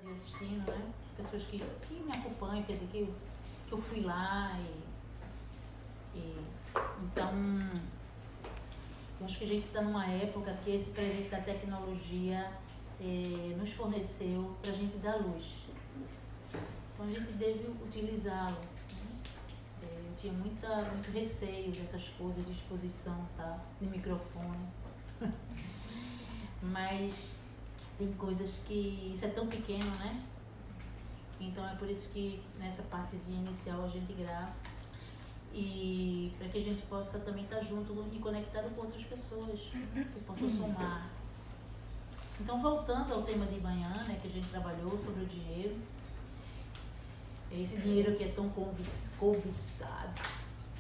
e assistindo, né? Pessoas que me acompanham, quer dizer, que eu fui lá então, eu acho que a gente está numa época que esse presente da tecnologia nos forneceu para a gente dar luz. Então a gente deve utilizá-lo. Eu tinha muito receio dessas coisas de exposição, tá? De microfone. Mas tem coisas que isso é tão pequeno, né? Então é por isso que nessa partezinha inicial a gente grava. E para que a gente possa também estar junto e conectado com outras pessoas que possam somar. Então, voltando ao tema de manhã, né, que a gente trabalhou sobre o dinheiro, esse dinheiro que é tão cobiçado,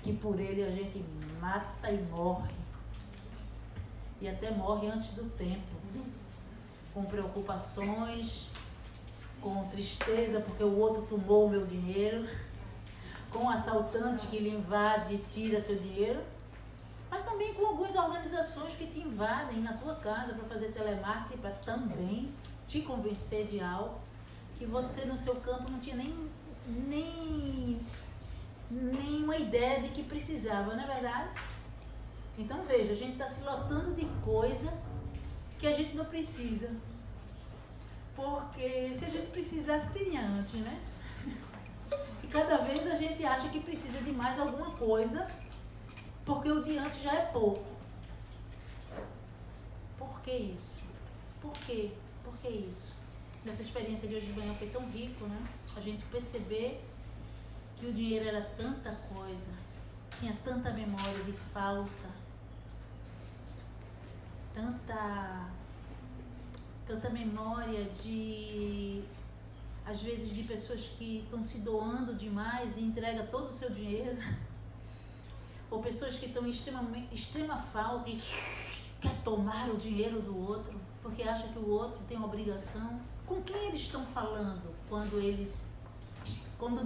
que por ele a gente mata e morre, e até morre antes do tempo, com preocupações, com tristeza porque o outro tomou o meu dinheiro, com um assaltante que lhe invade e tira seu dinheiro, mas também com algumas organizações que te invadem na tua casa para fazer telemarketing, para também te convencer de algo que você no seu campo não tinha nem uma ideia de que precisava, não é verdade? Então veja, a gente está se lotando de coisa que a gente não precisa, porque se a gente precisasse, tinha antes, né? E cada vez a gente acha que precisa de mais alguma coisa, porque o de antes já é pouco. Por que isso? Por quê? Por que isso? Nessa experiência de hoje de manhã foi tão rico, né? A gente perceber que o dinheiro era tanta coisa, tinha tanta memória de falta, tanta memória de, às vezes, de pessoas que estão se doando demais e entregam todo o seu dinheiro, ou pessoas que estão em extrema falta e quer tomar o dinheiro do outro, porque acha que o outro tem uma obrigação. Com quem eles estão falando quando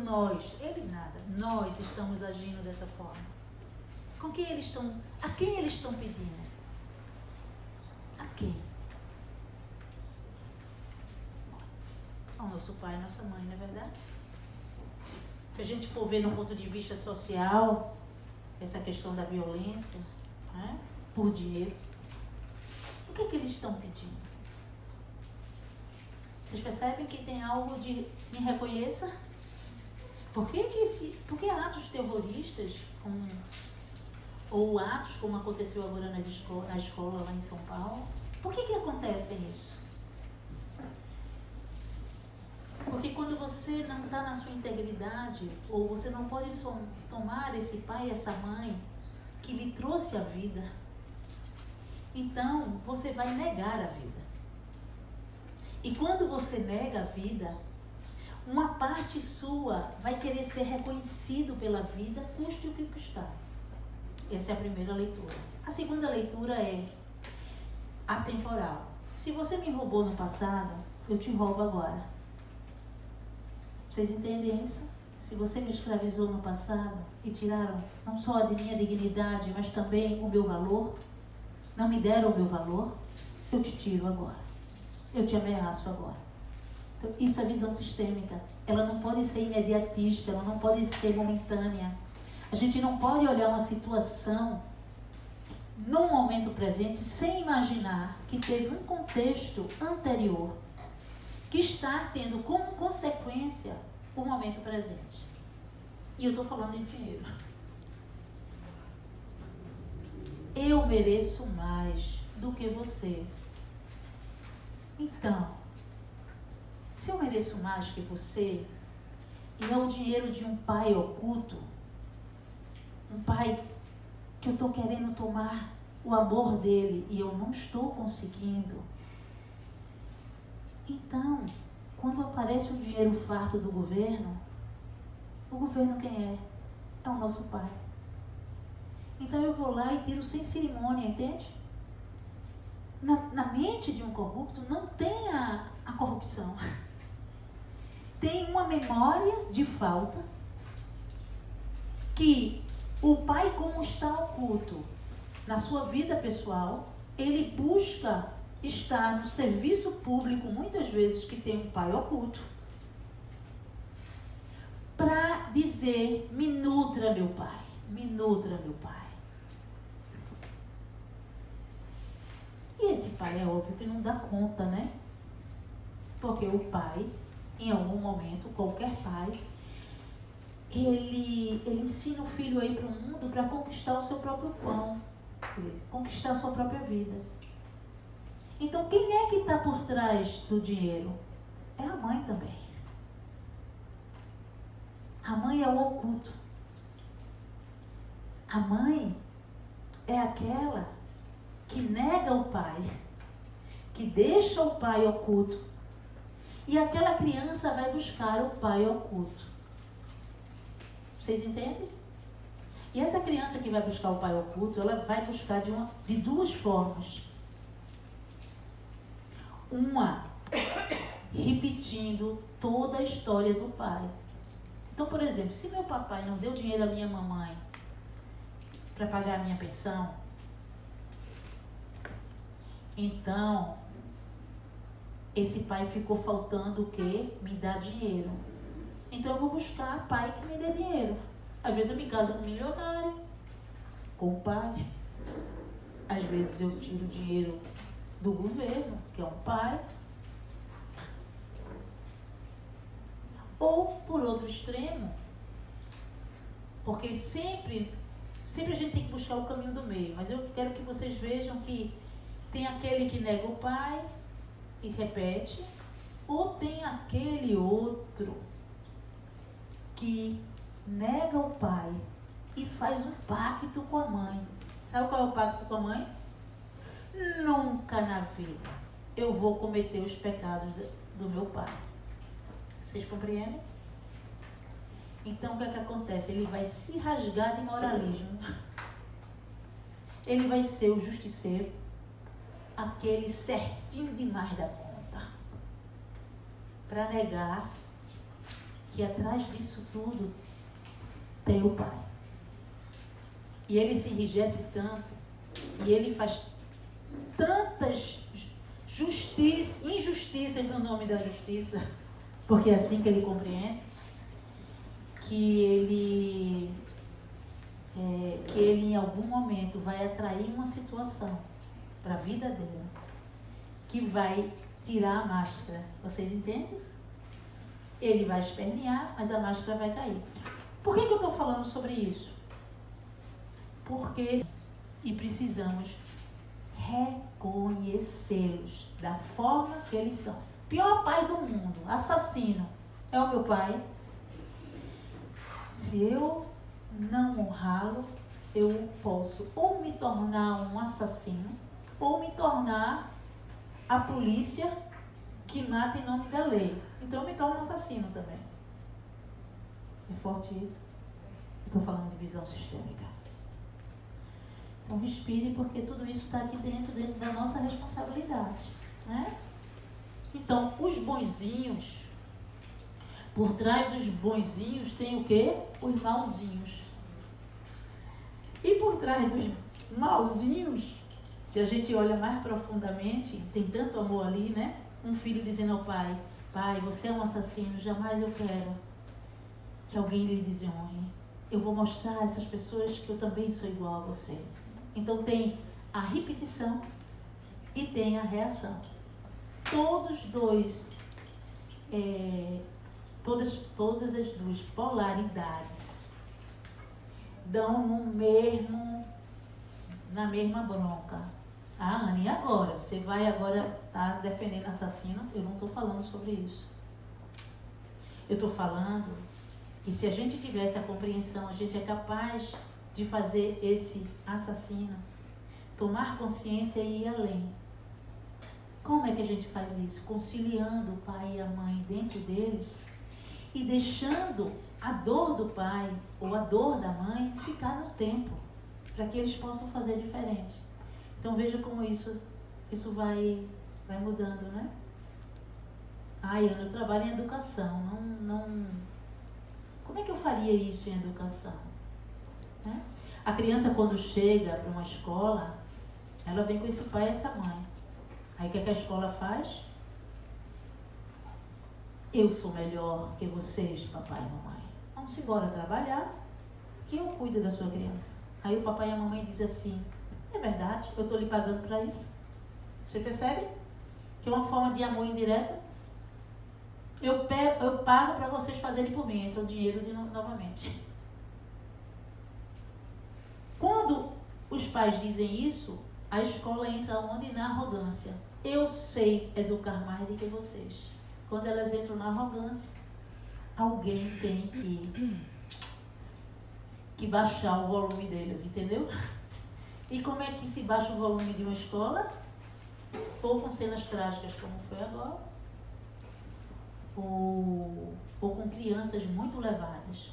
nós estamos agindo dessa forma? Com quem eles estão, a quem eles estão pedindo? A quem? Ao nosso pai e nossa mãe, não é verdade? Se a gente for ver no ponto de vista social, essa questão da violência, né, por dinheiro, o que eles estão pedindo? Vocês percebem que tem algo de me reconheça? Por que atos terroristas, ou atos como aconteceu agora na escola lá em São Paulo, por que acontece isso? Porque quando você não está na sua integridade, ou você não pode tomar esse pai e essa mãe que lhe trouxe a vida, então você vai negar a vida. E quando você nega a vida, uma parte sua vai querer ser reconhecido pela vida, custe o que custar. Essa é a primeira leitura. A segunda leitura é atemporal. Se você me roubou no passado, eu te roubo agora. Vocês entendem isso? Se você me escravizou no passado e tiraram não só a minha dignidade, mas também o meu valor, não me deram o meu valor, eu te tiro agora. Eu te ameaço agora. Então, isso é visão sistêmica. Ela não pode ser imediatista, ela não pode ser momentânea. A gente não pode olhar uma situação no momento presente sem imaginar que teve um contexto anterior que está tendo como consequência o momento presente. E eu estou falando de dinheiro. Eu mereço mais do que você. Então, se eu mereço mais que você, e é o dinheiro de um pai oculto, um pai que eu estou querendo tomar o amor dele e eu não estou conseguindo, então, quando aparece um dinheiro farto do governo, o governo quem é? É o nosso pai. Então eu vou lá e tiro sem cerimônia, entende? Na mente de um corrupto não tem a corrupção. Tem uma memória de falta que o pai, como está oculto na sua vida pessoal, ele busca está no serviço público, muitas vezes, que tem um pai oculto, para dizer, me nutra, meu pai, me nutra, meu pai. E esse pai é óbvio que não dá conta, né? Porque o pai, em algum momento, qualquer pai, ele ensina o filho a ir para o mundo para conquistar o seu próprio pão, conquistar a sua própria vida. Então, quem é que está por trás do dinheiro? É a mãe também. A mãe é o oculto. A mãe é aquela que nega o pai, que deixa o pai oculto, e aquela criança vai buscar o pai oculto. Vocês entendem? E essa criança que vai buscar o pai oculto, ela vai buscar de duas formas. Uma, repetindo toda a história do pai. Então, por exemplo, se meu papai não deu dinheiro à minha mamãe para pagar a minha pensão, então esse pai ficou faltando o quê? Me dar dinheiro. Então eu vou buscar pai que me dê dinheiro. Às vezes eu me caso com um milionário, com o pai. Às vezes eu tiro dinheiro do governo, que é um pai. Ou, por outro extremo, porque sempre a gente tem que buscar o caminho do meio, mas eu quero que vocês vejam que tem aquele que nega o pai e repete, ou tem aquele outro que nega o pai e faz um pacto com a mãe. Sabe qual é o pacto com a mãe? Nunca na vida eu vou cometer os pecados do meu pai. Vocês compreendem? Então o que é que acontece? Ele vai se rasgar de moralismo. Ele vai ser o justiceiro, aquele certinho demais da conta, para negar que atrás disso tudo tem o pai. E ele se enrijece tanto, e ele faz tantas injustiças no nome da justiça, porque é assim que ele compreende, que ele em algum momento vai atrair uma situação para a vida dele, que vai tirar a máscara. Vocês entendem? Ele vai espernear, mas a máscara vai cair. Por que eu estou falando sobre isso? Porque precisamos reconhecê-los da forma que eles são. Pior pai do mundo, assassino, é o meu pai. Se eu não honrá-lo, eu posso ou me tornar um assassino, ou me tornar a polícia que mata em nome da lei. Então eu me torno um assassino também. É forte isso? Estou falando de visão sistêmica. Então respire, porque tudo isso está aqui dentro da nossa responsabilidade, né? Então, os bonzinhos, por trás dos bonzinhos tem o quê? Os mauzinhos. E por trás dos mauzinhos, se a gente olha mais profundamente, tem tanto amor ali, né? Um filho dizendo ao pai, pai, você é um assassino, jamais eu quero que alguém lhe desonre. Eu vou mostrar a essas pessoas que eu também sou igual a você. Então tem a repetição e tem a reação. Todos dois, todas as duas polaridades dão na mesma bronca. Ah, Ana, e agora? Você vai agora estar defendendo assassino? Eu não estou falando sobre isso. Eu estou falando que se a gente tivesse a compreensão, a gente é capaz de fazer esse assassino tomar consciência e ir além. Como é que a gente faz isso? Conciliando o pai e a mãe dentro deles e deixando a dor do pai ou a dor da mãe ficar no tempo, para que eles possam fazer diferente. Então veja como isso vai mudando, né? Ai, Ana, eu trabalho em educação, como é que eu faria isso em educação? Né? A criança, quando chega para uma escola, ela vem com esse pai e essa mãe. Aí o que a escola faz? Eu sou melhor que vocês, papai e mamãe. Vamos embora trabalhar, que eu cuido da sua criança. Aí o papai e a mamãe dizem assim, é verdade, eu estou lhe pagando para isso. Você percebe? Que é uma forma de amor indireta. Eu pago para vocês fazerem por mim, entra o dinheiro novamente. Quando os pais dizem isso, a escola entra onde? Na arrogância. Eu sei educar mais do que vocês. Quando elas entram na arrogância, alguém tem que baixar o volume delas, entendeu? E como é que se baixa o volume de uma escola? Ou com cenas trágicas, como foi agora, ou com crianças muito levadas.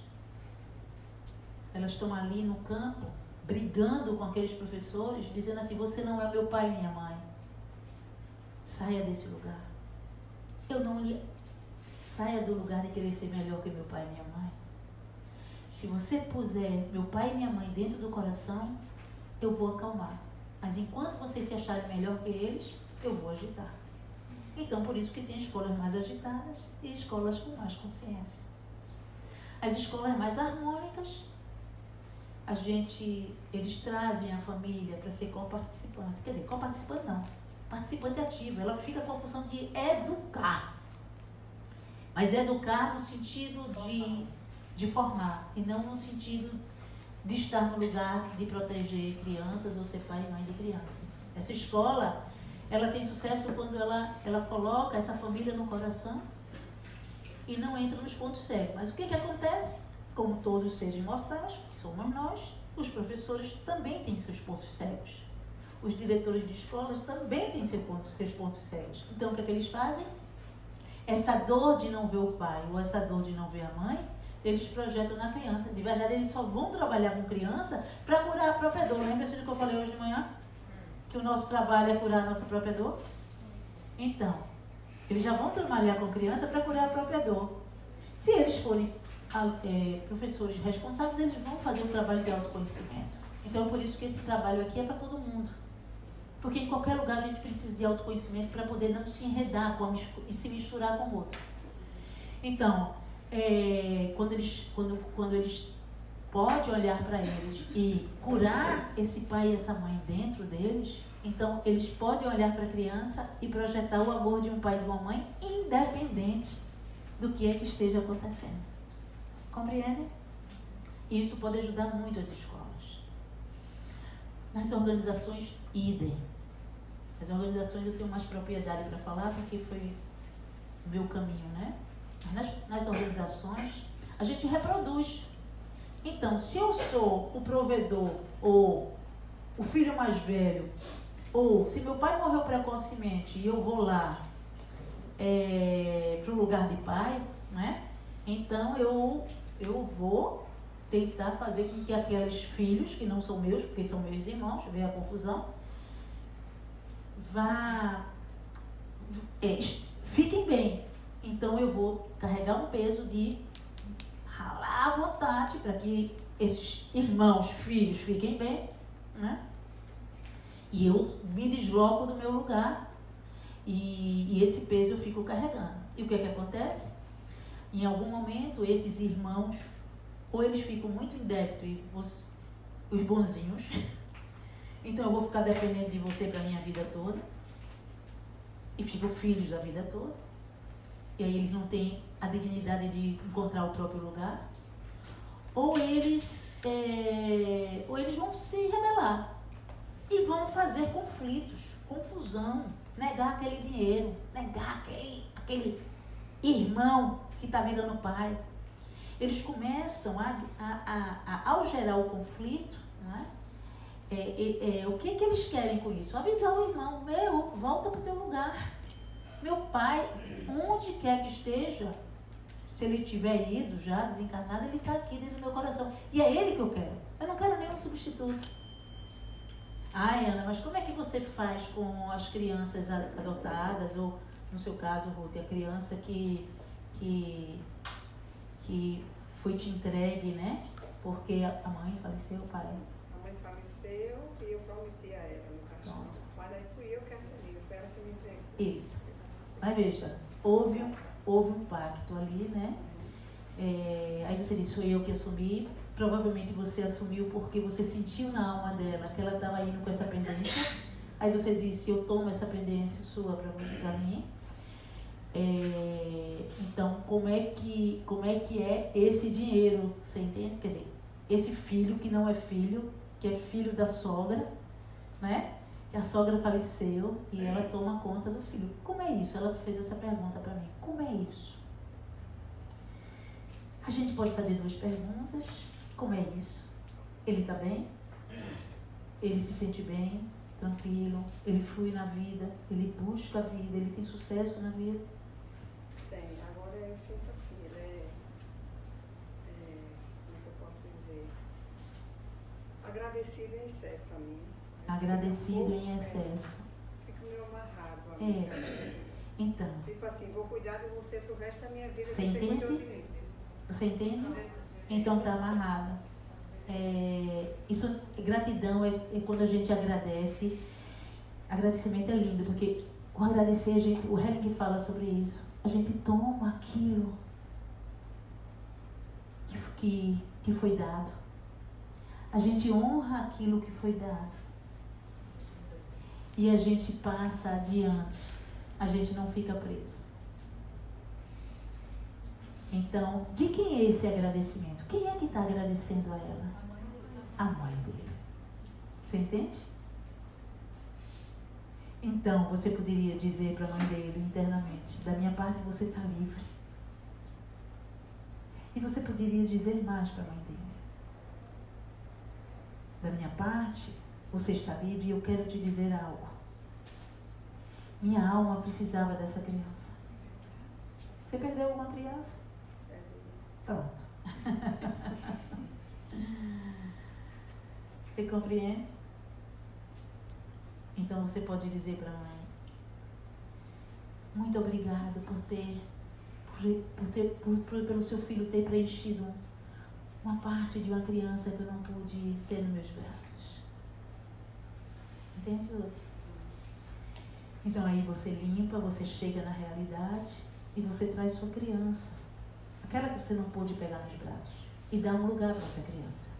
Elas estão ali no campo, brigando com aqueles professores, dizendo assim, você não é meu pai e minha mãe. Saia desse lugar. Saia do lugar de querer ser melhor que meu pai e minha mãe. Se você puser meu pai e minha mãe dentro do coração, eu vou acalmar. Mas enquanto vocês se acharem melhor que eles, eu vou agitar. Então, por isso que tem escolas mais agitadas e escolas com mais consciência. As escolas mais harmônicas, eles trazem a família para ser coparticipante. Quer dizer, coparticipante não, participante ativo. Ela fica com a função de educar. Mas educar no sentido de formar, e não no sentido de estar no lugar de proteger crianças ou ser pai e mãe de criança. Essa escola, ela tem sucesso quando ela coloca essa família no coração e não entra nos pontos cegos. Mas o que acontece? Como todos os seres mortais, que somos nós, os professores também têm seus pontos cegos. Os diretores de escolas também têm seus pontos cegos. Então, o que eles fazem? Essa dor de não ver o pai ou essa dor de não ver a mãe, eles projetam na criança. De verdade, eles só vão trabalhar com criança para curar a própria dor. Lembra-se do que eu falei hoje de manhã? Que o nosso trabalho é curar a nossa própria dor? Então, eles já vão trabalhar com criança para curar a própria dor. Se eles forem professores responsáveis, eles vão fazer um trabalho de autoconhecimento. Então, é por isso que esse trabalho aqui é para todo mundo. Porque em qualquer lugar a gente precisa de autoconhecimento para poder não se enredar e se misturar com o outro. Então, quando eles podem olhar para eles e curar esse pai e essa mãe dentro deles, então eles podem olhar para a criança e projetar o amor de um pai e de uma mãe independente do que é que esteja acontecendo. Compreende? Isso pode ajudar muito as escolas. Nas organizações, idem. As organizações eu tenho mais propriedade para falar porque foi o meu caminho, né? Mas nas organizações, a gente reproduz. Então, se eu sou o provedor ou o filho mais velho, ou se meu pai morreu precocemente e eu vou lá para o lugar de pai, né? Então eu vou tentar fazer com que aqueles filhos, que não são meus, porque são meus irmãos, vê a confusão, fiquem bem. Então eu vou carregar um peso de ralar à vontade para que esses irmãos, filhos, fiquem bem, né? E eu me desloco do meu lugar e esse peso eu fico carregando. E o que é que acontece? Em algum momento, esses irmãos, ou eles ficam muito em débito, e os bonzinhos, então eu vou ficar dependendo de você para a minha vida toda, e ficam filhos da vida toda, e aí eles não têm a dignidade de encontrar o próprio lugar, ou eles vão se rebelar, e vão fazer conflitos, confusão, negar aquele dinheiro, negar aquele irmão que está virando pai. Eles começam ao gerar o conflito, né? O que eles querem com isso? Avisar o irmão, volta para o teu lugar. Meu pai, onde quer que esteja, se ele tiver ido já, desencarnado, ele está aqui dentro do meu coração. E é ele que eu quero. Eu não quero nenhum substituto. Ai, Ana, mas como é que você faz com as crianças adotadas, ou, no seu caso, Ruth, a criança que foi te entregue, né? Porque a mãe faleceu, o pai? A mãe faleceu e eu prometi a ela no caixão. Mas aí fui eu que assumi, foi ela que Isso. Mas veja, houve um pacto ali, né? Aí você disse, sou eu que assumi. Provavelmente você assumiu porque você sentiu na alma dela que ela estava indo com essa pendência. Aí você disse, eu tomo essa pendência sua para mim. Então, como é que é esse dinheiro? Você entende? Quer dizer, esse filho que não é filho, que é filho da sogra, né? E a sogra faleceu e ela toma conta do filho. Como é isso? Ela fez essa pergunta para mim. Como é isso? A gente pode fazer duas perguntas. Como é isso? Ele está bem? Ele se sente bem? Tranquilo? Ele flui na vida? Ele busca a vida? Ele tem sucesso na vida? Tem. Agora eu sinto assim, ele como é que eu posso dizer? Agradecido em excesso a mim. Agradecido em excesso. Fico meio amarrado a mim. Então. Tipo assim, vou cuidar de você pro resto da minha vida. Você entende? Você entende? Então está amarrado. Gratidão é quando a gente agradece. Agradecimento é lindo, porque o agradecer, o Helen fala sobre isso. A gente toma aquilo que foi dado. A gente honra aquilo que foi dado. E a gente passa adiante. A gente não fica preso. Então, de quem é esse agradecimento? Quem é que está agradecendo a ela? A mãe dele. Você entende? Então, você poderia dizer para a mãe dele internamente, da minha parte você está livre. E você poderia dizer mais para a mãe dele. Da minha parte, você está livre e eu quero te dizer algo. Minha alma precisava dessa criança. Você perdeu uma criança? Pronto. Você compreende? Então você pode dizer para a mãe, muito obrigado pelo seu filho ter preenchido uma parte de uma criança que eu não pude ter nos meus braços. Entende, Lúcia? Então aí você limpa, você chega na realidade e você traz sua criança. Aquela que você não pôde pegar nos braços. E dá um lugar para essa criança.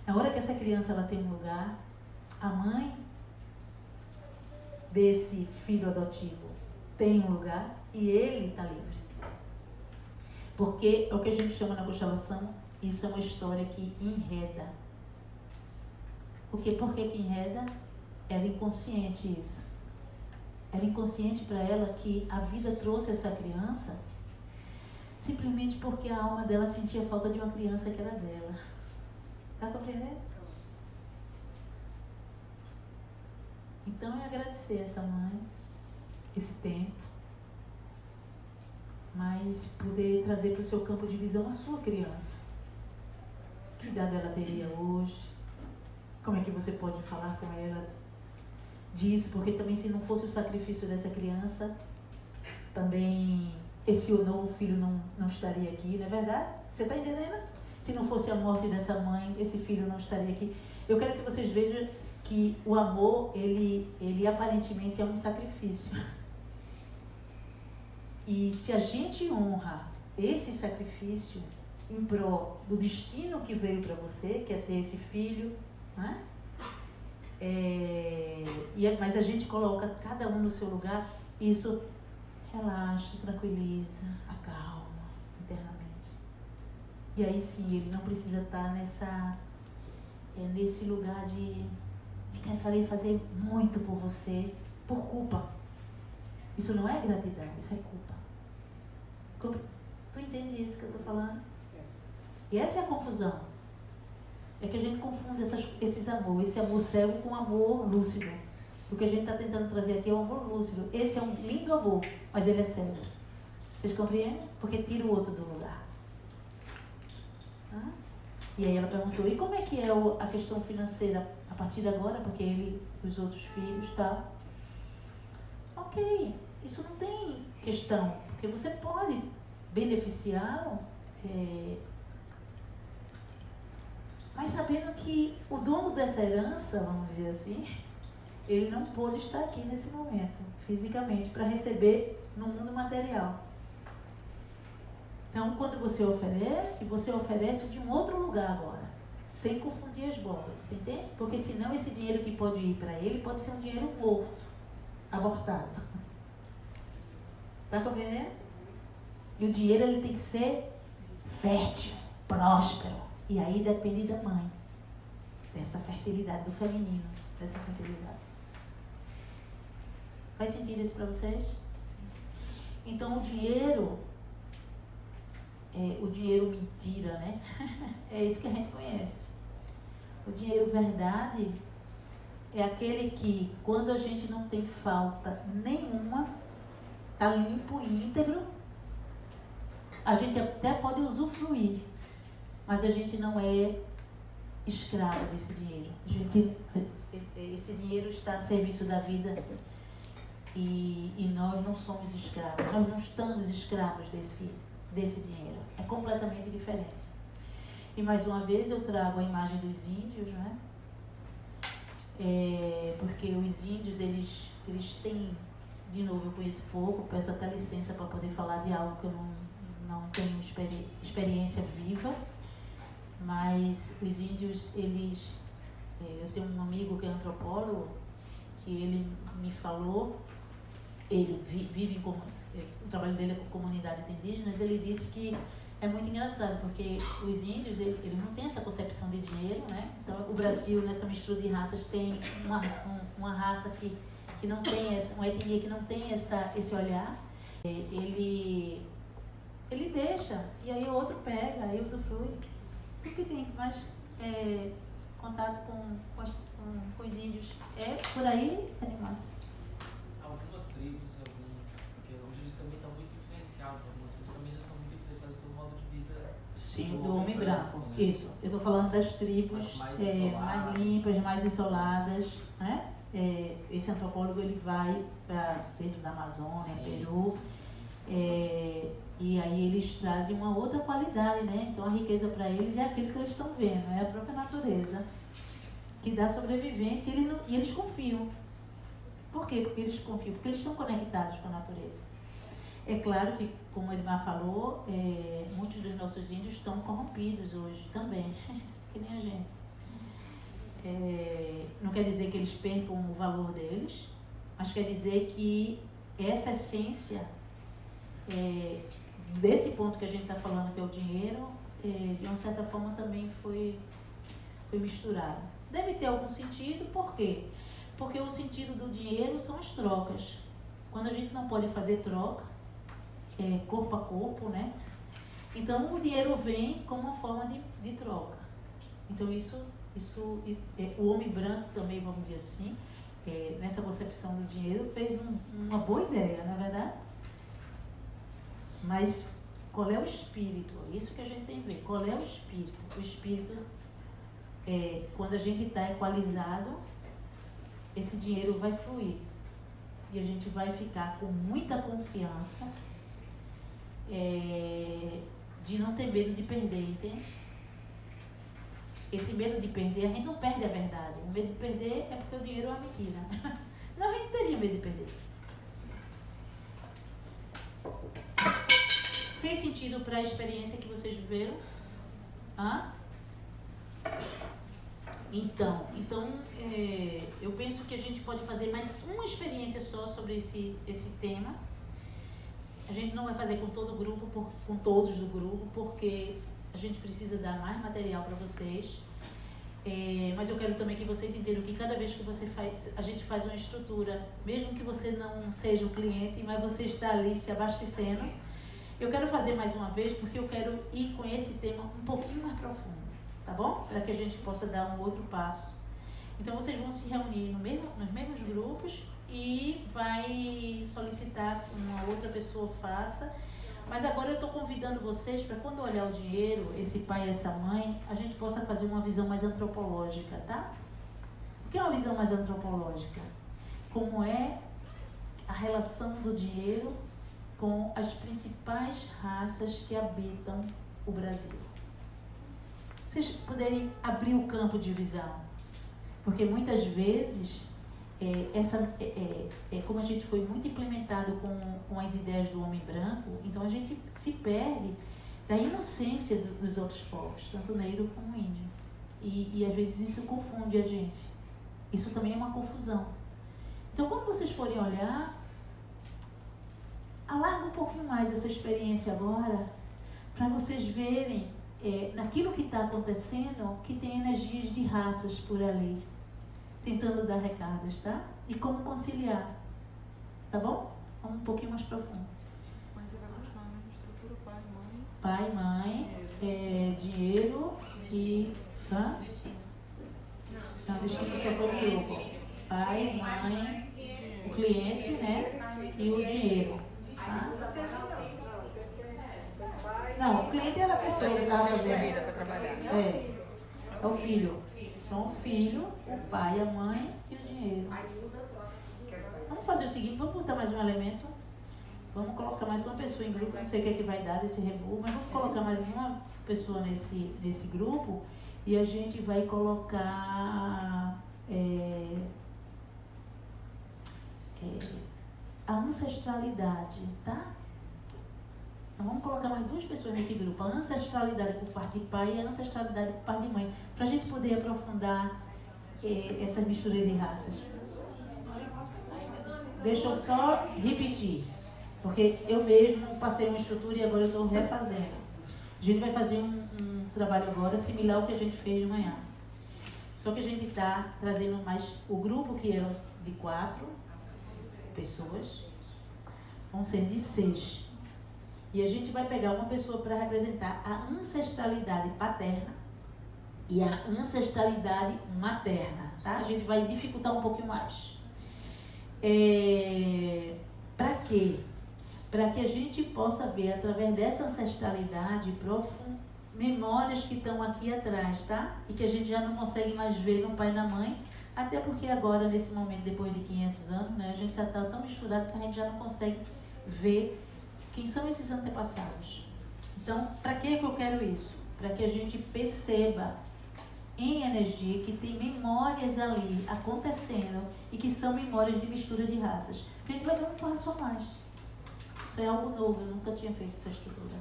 Na hora que essa criança ela tem um lugar, a mãe desse filho adotivo tem um lugar e ele está livre. Porque é o que a gente chama na constelação, isso é uma história que enreda. Por que enreda? Era inconsciente isso. Era inconsciente para ela que a vida trouxe essa criança simplesmente porque a alma dela sentia falta de uma criança que era dela. Está compreendendo? Então é agradecer essa mãe, esse tempo, mas poder trazer para o seu campo de visão a sua criança. Que idade ela teria hoje? Como é que você pode falar com ela disso? Porque também se não fosse o sacrifício dessa criança, também esse novo filho não estaria aqui, não é verdade? Você está entendendo? Se não fosse a morte dessa mãe, esse filho não estaria aqui. Eu quero que vocês vejam que o amor, ele aparentemente é um sacrifício. E se a gente honra esse sacrifício em prol do destino que veio para você, que é ter esse filho, né? Mas a gente coloca cada um no seu lugar, isso relaxa, tranquiliza, acalma internamente. E aí sim, ele não precisa estar nesse lugar de querer fazer muito por você, por culpa. Isso não é gratidão, isso é culpa. Tu entende isso que eu estou falando? E essa é a confusão. É que a gente confunde esses amores, esse amor cego com amor lúcido. O que a gente está tentando trazer aqui é o amor lúcido. Esse é um lindo amor, mas ele é cego. Vocês compreendem? Porque tira o outro do lugar. E aí ela perguntou, e como é que é a questão financeira a partir de agora? Porque os outros filhos, tá? Ok, isso não tem questão. Porque você pode beneficiá-lo, mas sabendo que o dono dessa herança, vamos dizer assim, ele não pôde estar aqui nesse momento, fisicamente, para receber no mundo material. Então, quando você oferece de um outro lugar agora, sem confundir as bolas, você entende? Porque senão esse dinheiro que pode ir para ele pode ser um dinheiro morto, abortado. Está compreendendo? E o dinheiro ele tem que ser fértil, próspero. E aí depende da mãe, dessa fertilidade, do feminino, dessa fertilidade. Faz sentido isso para vocês? Então o dinheiro mentira, né? É isso que a gente conhece. O dinheiro verdade é aquele que, quando a gente não tem falta nenhuma, está limpo e íntegro, a gente até pode usufruir, mas a gente não é escravo desse dinheiro. Esse dinheiro está a serviço da vida e nós não somos escravos, nós não estamos escravos desse dinheiro. É completamente diferente. E mais uma vez eu trago a imagem dos índios, né? Porque os índios, eles têm, de novo eu conheço pouco, peço até licença para poder falar de algo que eu não tenho experiência viva, mas os índios, eu tenho um amigo que é antropólogo, que ele me falou, ele vive o trabalho dele é com comunidades indígenas, ele disse que é muito engraçado, porque os índios, eles não têm essa concepção de dinheiro, né? Então, o Brasil, nessa mistura de raças, tem uma raça que não tem uma etnia que não tem esse olhar. Ele deixa, e aí o outro pega, aí usufrui. Porque tem mais contato com os índios. É por aí, animado. Algumas tribos, porque hoje eles também estão muito influenciados, algumas tribos também já estão muito influenciadas pelo modo de vida. Sim, do homem branco. Né? Isso. Eu estou falando das tribos mais limpas, mais isoladas, né? Esse antropólogo ele vai para dentro da Amazônia, Peru, e aí eles trazem uma outra qualidade, né? Então a riqueza para eles é aquilo que eles estão vendo, é a própria natureza que dá sobrevivência e eles confiam. Por quê? Porque eles confiam, porque eles estão conectados com a natureza. É claro que, como o Edmar falou, muitos dos nossos índios estão corrompidos hoje também, que nem a gente. Não quer dizer que eles percam o valor deles, mas quer dizer que essa essência, desse ponto que a gente está falando, que é o dinheiro, de uma certa forma também foi misturado. Deve ter algum sentido, por quê? Porque o sentido do dinheiro são as trocas. Quando a gente não pode fazer troca, corpo a corpo, né? Então o dinheiro vem como uma forma de troca. Então isso o homem branco também, vamos dizer assim, nessa concepção do dinheiro, fez uma boa ideia, não é verdade? Mas qual é o espírito? É isso que a gente tem que ver. Qual é o espírito? O espírito quando a gente está equalizado, esse dinheiro vai fluir. E a gente vai ficar com muita confiança de não ter medo de perder, entende? Esse medo de perder, a gente não perde a verdade. O medo de perder é porque o dinheiro é uma mentira. Não, a gente não teria medo de perder. Fez sentido para a experiência que vocês viveram? Então eu penso que a gente pode fazer mais uma experiência só sobre esse tema. A gente não vai fazer com todo o grupo, com todos do grupo, porque a gente precisa dar mais material para vocês. Mas eu quero também que vocês entendam que cada vez que a gente faz uma estrutura, mesmo que você não seja um cliente, mas você está ali se abastecendo, eu quero fazer mais uma vez, porque eu quero ir com esse tema um pouquinho mais profundo. Tá bom? Para que a gente possa dar um outro passo. Então vocês vão se reunir nos mesmos grupos e vai solicitar que uma outra pessoa faça. Mas agora eu estou convidando vocês para, quando olhar o dinheiro, esse pai e essa mãe, a gente possa fazer uma visão mais antropológica, tá? O que é uma visão mais antropológica? Como é a relação do dinheiro com as principais raças que habitam o Brasil. Vocês poderem abrir o campo de visão. Porque muitas vezes como a gente foi muito implementado com as ideias do homem branco, então a gente se perde da inocência dos outros povos, tanto negro como índio. E às vezes isso confunde a gente. Isso também é uma confusão. Então, quando vocês forem olhar, alarga um pouquinho mais essa experiência agora, para vocês verem naquilo que está acontecendo, que tem energias de raças por ali, tentando dar recados, tá? E como conciliar, tá bom? Vamos um pouquinho mais profundo. Mas ele vai continuar na mesma estrutura, Pai, mãe, dinheiro e... Tá? Destino. Não, destino só foi o grupo. Pai, mãe, o cliente, né? E o dinheiro. Tá? Não, o cliente era a pessoa que estava escolhida para trabalhar. É o filho. Então, o filho, o pai, a mãe e o dinheiro. Vamos fazer o seguinte, vamos botar mais um elemento. Vamos colocar mais uma pessoa em grupo. Não sei o que é que vai dar desse rebu, mas vamos colocar mais uma pessoa nesse grupo. E a gente vai colocar a ancestralidade, tá? Então vamos colocar mais duas pessoas nesse grupo. A ancestralidade por parte de pai e a ancestralidade por parte de mãe. Para a gente poder aprofundar essas misturas de raças. Deixa eu só repetir. Porque eu mesmo passei uma estrutura e agora eu estou refazendo. A gente vai fazer um trabalho agora similar ao que a gente fez de manhã. Só que a gente está trazendo mais o grupo que era de 4 pessoas, vão ser de 6. E a gente vai pegar uma pessoa para representar a ancestralidade paterna e a ancestralidade materna, tá? A gente vai dificultar um pouquinho mais. Para quê? Para que a gente possa ver, através dessa ancestralidade profunda, memórias que estão aqui atrás, tá? E que a gente já não consegue mais ver no pai e na mãe, até porque agora, nesse momento, depois de 500 anos, né, a gente já está tão misturado que a gente já não consegue ver quem são esses antepassados. Então, para que eu quero isso? Para que a gente perceba em energia que tem memórias ali acontecendo e que são memórias de mistura de raças. A gente vai dar um passo a mais. Isso é algo novo, eu nunca tinha feito essa estrutura.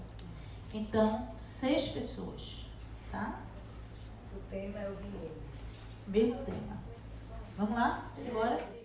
Então, 6 pessoas, tá? O tema é o dinheiro. Mesmo tema. Vamos lá? Simbora?